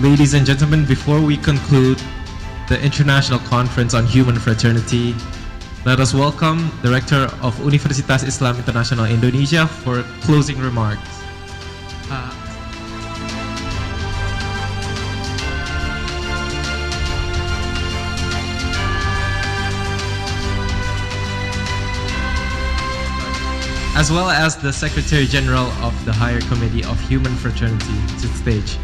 Ladies and gentlemen, before we conclude the International Conference on Human Fraternity, let us welcome the Rector of Universitas Islam Internasional Indonesia for closing remarks. As well as the Secretary General of the Higher Committee of Human Fraternity to the stage.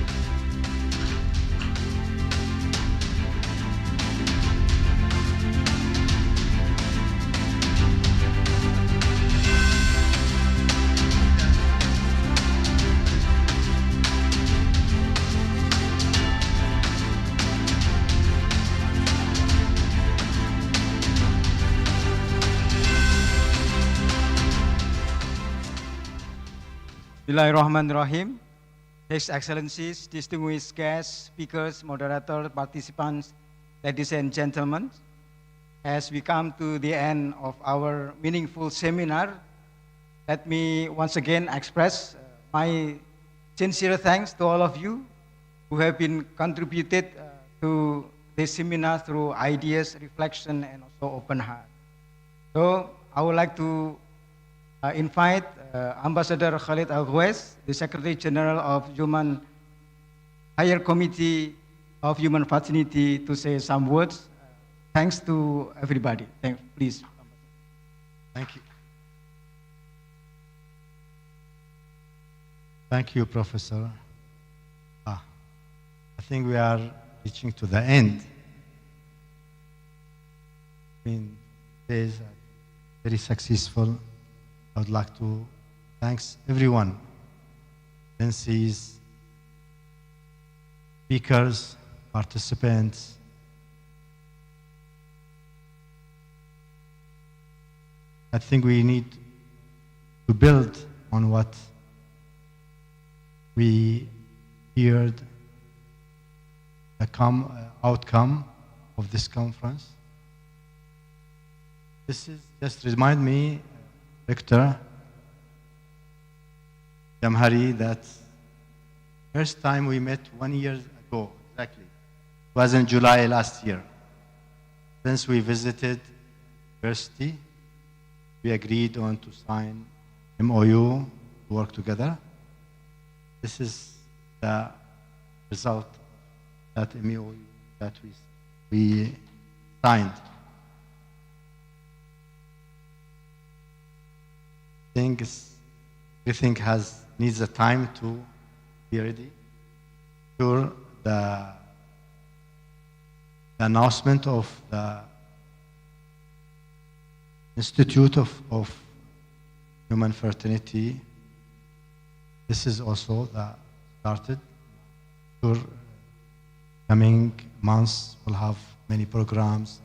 Bismillahirrahmanirrahim. His Excellencies, distinguished guests, speakers, moderators, participants, ladies and gentlemen, as we come to the end of our meaningful seminar, let me once again express my sincere thanks to all of you who have been contributed to this seminar through ideas, reflection, and also open heart. So I would like to invite Ambassador Khalid Al-Ghwais, the Secretary General of Higher Committee of Human Fraternity, to say some words. Thanks to everybody. Please. Thank you. Thank you, Professor. I think we are reaching to the end. Days are very successful. I would like to thank everyone, MCs, speakers, participants. I think we need to build on what we heard, the outcome of this conference. This is just remind me, Victor Jamhari, that first time we met 1 year ago, exactly. It was in July last year. Since we visited university, we agreed on to sign MOU to work together. This is the result of that MOU that we signed. Everything needs a time to be ready. Sure, the announcement of the Institute of Human Fraternity, this is also started. Sure, coming months we'll have many programs,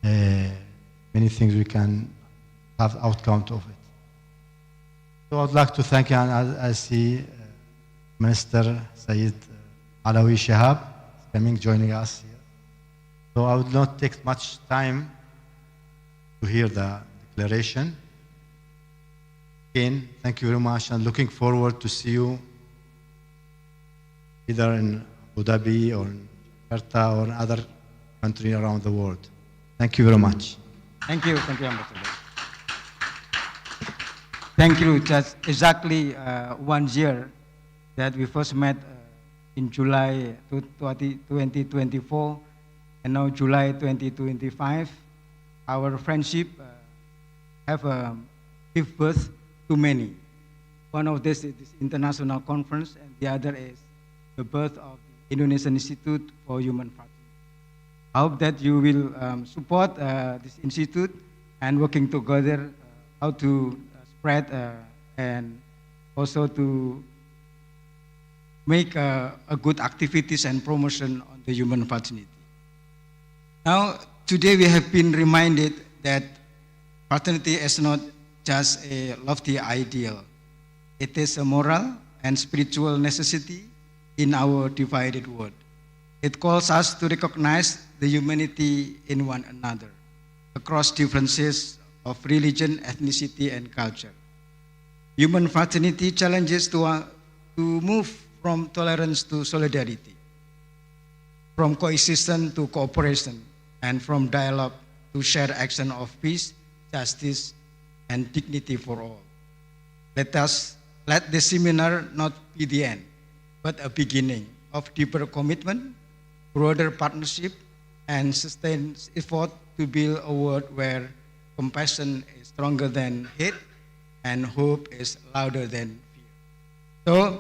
many things we can have outcome of it. So I'd like to thank you, and I see Minister Sayyid Alawi Shahab joining us here. So I would not take much time to hear the declaration. Again, thank you very much, and looking forward to see you either in Abu Dhabi or in Jakarta or in other country around the world. Thank you very much. Thank you, Ambassador. Thank you. Just exactly 1 year that we first met in July 2024, and now July 2025. Our friendship have give birth to many. One of this is this international conference, and the other is the birth of the Indonesian Institute for Human Fraternity. I hope that you will support this institute and working together how to spread and also to make a good activities and promotion on the human fraternity. Now, today we have been reminded that fraternity is not just a lofty ideal. It is a moral and spiritual necessity in our divided world. It calls us to recognize the humanity in one another across differences of religion, ethnicity, and culture. Human fraternity challenges to move from tolerance to solidarity, from coexistence to cooperation, and from dialogue to shared action of peace, justice, and dignity for all. Let this seminar not be the end, but a beginning of deeper commitment, broader partnership, and sustained effort to build a world where compassion is stronger than hate and hope is louder than fear. So,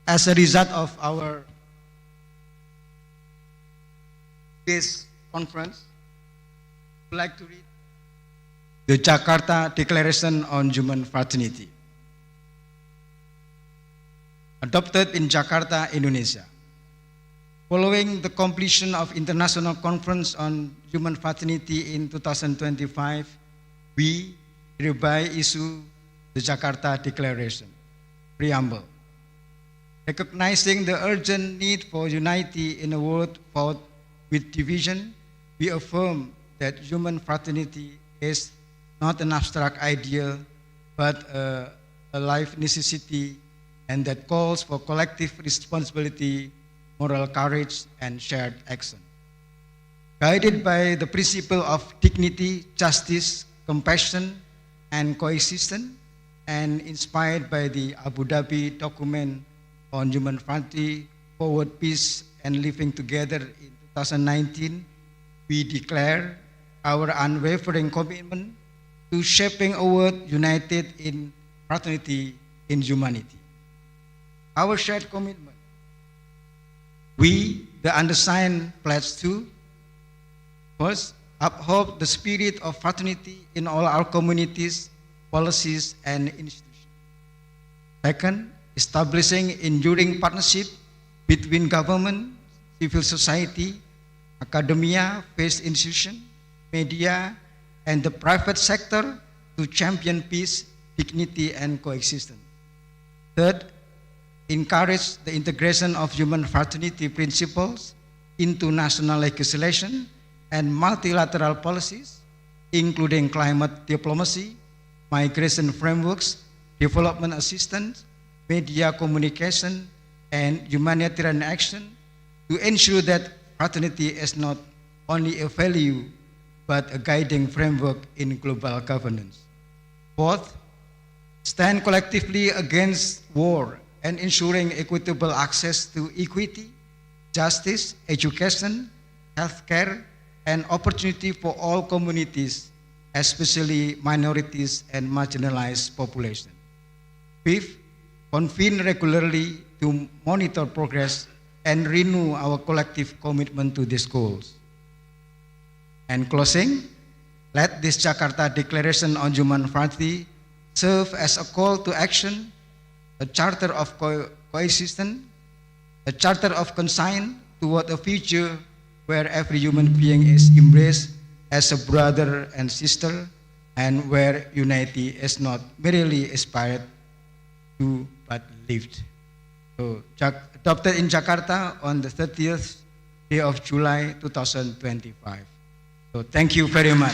as a result of our this conference, I would like to read the Jakarta Declaration on Human Fraternity, adopted in Jakarta, Indonesia. Following the completion of International Conference on Human Fraternity in 2025, we hereby issue the Jakarta Declaration. Preamble. Recognizing the urgent need for unity in a world fought with division, we affirm that human fraternity is not an abstract idea, but a life necessity, and that calls for collective responsibility, moral courage, and shared action. Guided by the principle of dignity, justice, compassion, and coexistence, and inspired by the Abu Dhabi document on human fraternity, forward peace, and living together in 2019, we declare our unwavering commitment to shaping a world united in fraternity in humanity. Our shared commitment. We, the undersigned, pledge to, first, uphold the spirit of fraternity in all our communities, policies, and institutions. Second, establishing enduring partnership between government, civil society, academia, faith institutions, media, and the private sector to champion peace, dignity, and coexistence. Third, encourage the integration of human fraternity principles into national legislation and multilateral policies, including climate diplomacy, migration frameworks, development assistance, media communication, and humanitarian action to ensure that fraternity is not only a value, but a guiding framework in global governance. Fourth, stand collectively against war and ensuring equitable access to equity, justice, education, healthcare, and opportunity for all communities, especially minorities and marginalized populations. Fifth, convene regularly to monitor progress and renew our collective commitment to these goals. And closing, let this Jakarta Declaration on Human Fraternity serve as a call to action, a charter of coexistence, a charter of conscience toward a future where every human being is embraced as a brother and sister, and where unity is not merely aspired to but lived. So, adopted in Jakarta on the 30th day of July 2025. So thank you very much.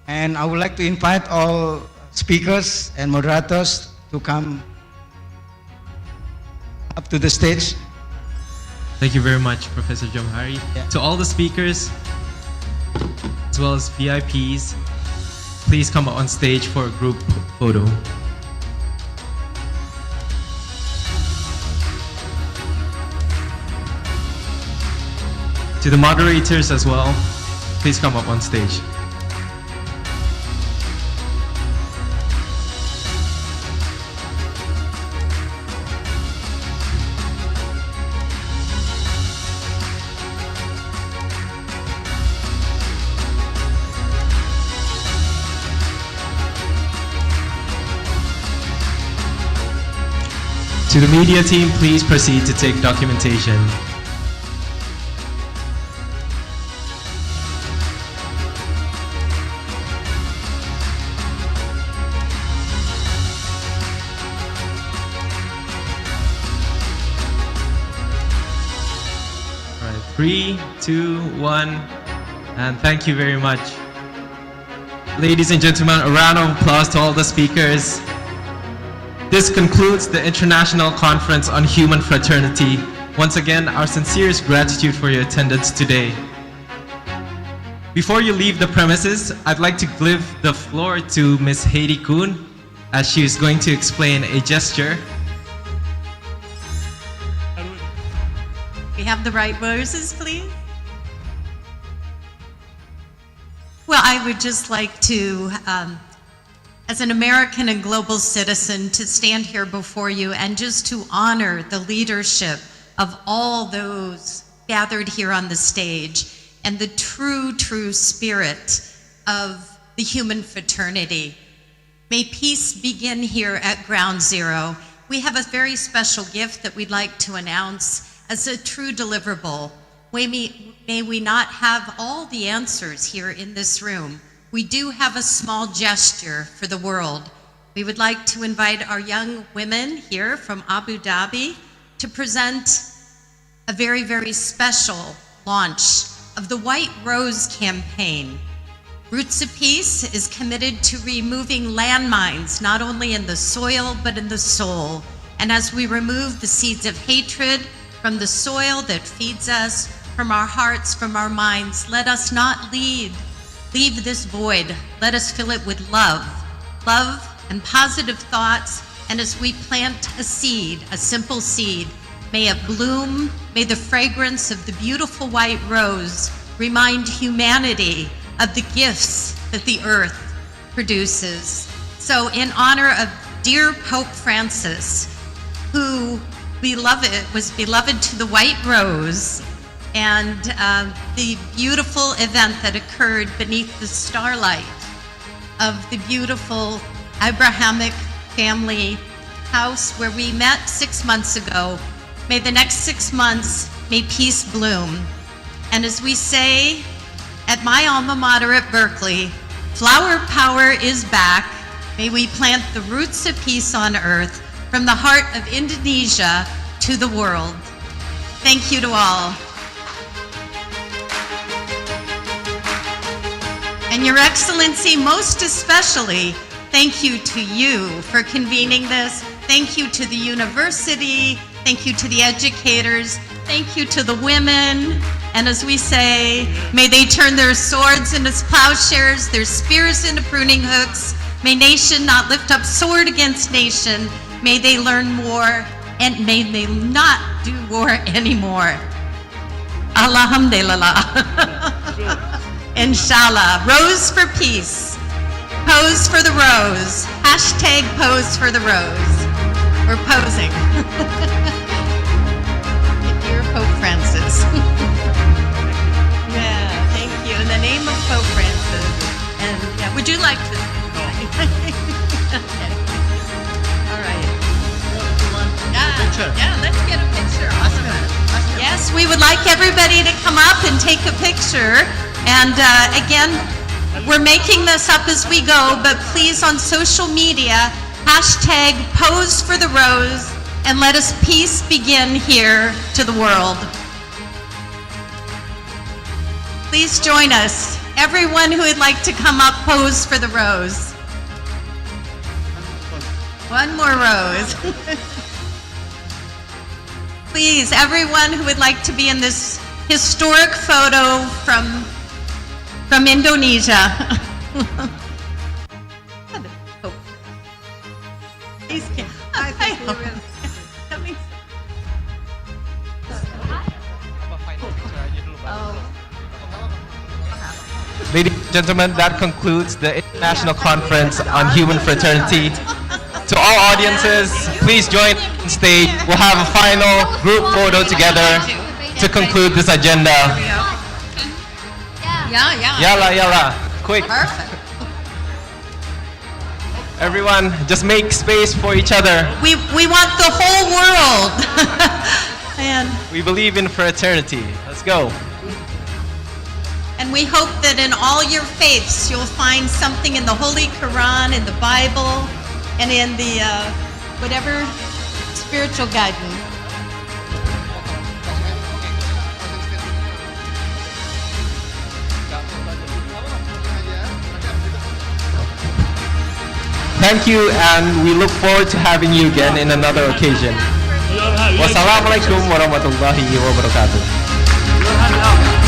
And I would like to invite all speakers and moderators to come up to the stage. Thank you very much, Professor Jamhari. Yeah. To all the speakers, as well as VIPs, please come on stage for a group photo. To the moderators as well, please come up on stage. To the media team, please proceed to take documentation. All right, 3, 2, 1. And thank you very much. Ladies and gentlemen, a round of applause to all the speakers. This concludes the International Conference on Human Fraternity. Once again, our sincerest gratitude for your attendance today. Before you leave the premises, I'd like to give the floor to Ms. Heidi Kuhn, as she is going to explain a gesture. We have the right roses, please. Well, I would just like to, as an American and global citizen, to stand here before you and just to honor the leadership of all those gathered here on the stage and the true spirit of the human fraternity. May peace begin here at Ground Zero. We have a very special gift that we'd like to announce as a true deliverable. May we not have all the answers here in this room. We do have a small gesture for the world. We would like to invite our young women here from Abu Dhabi to present a very special launch of the White Rose campaign. Roots of Peace is committed to removing landmines, not only in the soil, but in the soul. And as we remove the seeds of hatred from the soil that feeds us, from our hearts, from our minds, let us not leave this void. Let us fill it with love and positive thoughts. And as we plant a seed, a simple seed, may it bloom. May the fragrance of the beautiful white rose remind humanity of the gifts that the earth produces. So in honor of dear Pope Francis, who was beloved to the white rose, and the beautiful event that occurred beneath the starlight of the beautiful Abrahamic family house where we met 6 months ago. May the next 6 months, may peace bloom. And as we say at my alma mater at Berkeley, flower power is back. May we plant the roots of peace on earth from the heart of Indonesia to the world. Thank you to all. And Your Excellency, most especially, thank you to you for convening this. Thank you to the university. Thank you to the educators. Thank you to the women. And as we say, may they turn their swords into plowshares, their spears into pruning hooks. May nation not lift up sword against nation. May they learn more, and may they not do war anymore. Alhamdulillah. Inshallah. Rose for peace. Pose for the rose. Hashtag pose for the rose. We're posing. Dear Pope Francis. Yeah, thank you. In the name of Pope Francis. And yeah, would you like to? Okay. All right. Yeah, let's get a picture. Awesome. Yes, we would like everybody to come up and take a picture. And again, we're making this up as we go, but please on social media, hashtag pose for the rose, and let us peace begin here to the world. Please join us. Everyone who would like to come up, pose for the rose. One more rose. Please, everyone who would like to be in this historic photo from Indonesia. Please, I think we will. Ladies and gentlemen, that concludes the International Conference on Human Fraternity. To all audiences, please join on stage. We'll have a final group photo together to conclude this agenda. Yeah. Yalla, quick. Perfect. Everyone, just make space for each other. We want the whole world. And We believe in fraternity. Let's go. And we hope that in all your faiths, you'll find something in the Holy Quran, in the Bible, and in the whatever spiritual guidance. Thank you, and we look forward to having you again in another occasion. Wassalamualaikum warahmatullahi wabarakatuh.